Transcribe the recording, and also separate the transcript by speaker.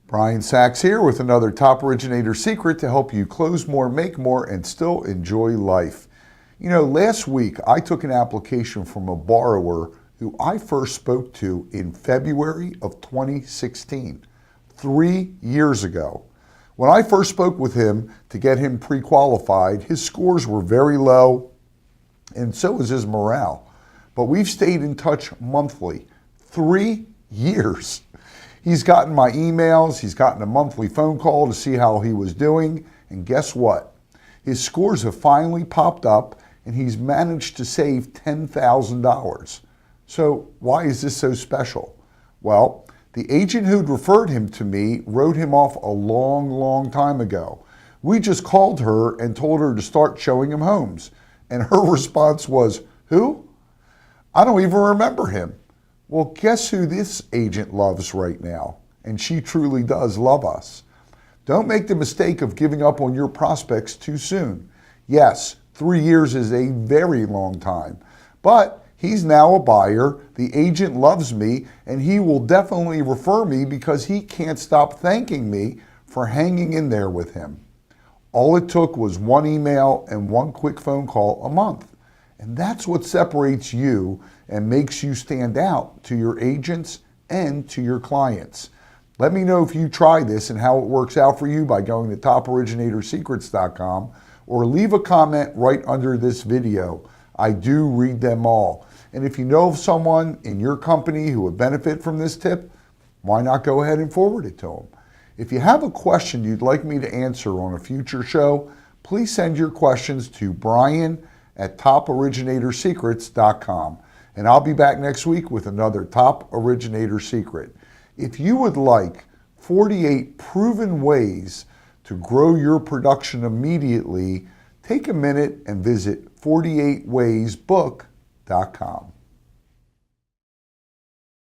Speaker 1: Brian Sachs here with another Top Originator secret to help you close more, make more, and still enjoy life. You know, last week I took an application from a borrower who I first spoke to in February of 2016, 3 years ago. When I first spoke with him to get him pre-qualified, his scores were very low, and so was his morale. But we've stayed in touch monthly, 3 years. He's gotten my emails, he's gotten a monthly phone call to see how he was doing, and guess what? His scores have finally popped up and he's managed to save $10,000. So why is this so special? Well, the agent who'd referred him to me wrote him off a long time ago. We just called her and told her to start showing him homes. And her response was, "Who? I don't even remember him." Well, guess who this agent loves right now? And she truly does love us. Don't make the mistake of giving up on your prospects too soon. Yes, 3 years is a very long time, but he's now a buyer, the agent loves me, and he will definitely refer me because he can't stop thanking me for hanging in there with him. All it took was one email and one quick phone call a month. And that's what separates you and makes you stand out to your agents and to your clients. Let me know if you try this and how it works out for you by going to toporiginatorSecrets.com or leave a comment right under this video. I do read them all. And if you know of someone in your company who would benefit from this tip, why not go ahead and forward it to them? If you have a question you'd like me to answer on a future show, please send your questions to Brian@toporiginatorSecrets.com. And I'll be back next week with another Top Originator secret. If you would like 48 proven ways to grow your production immediately, take a minute and visit 48waysbook.com.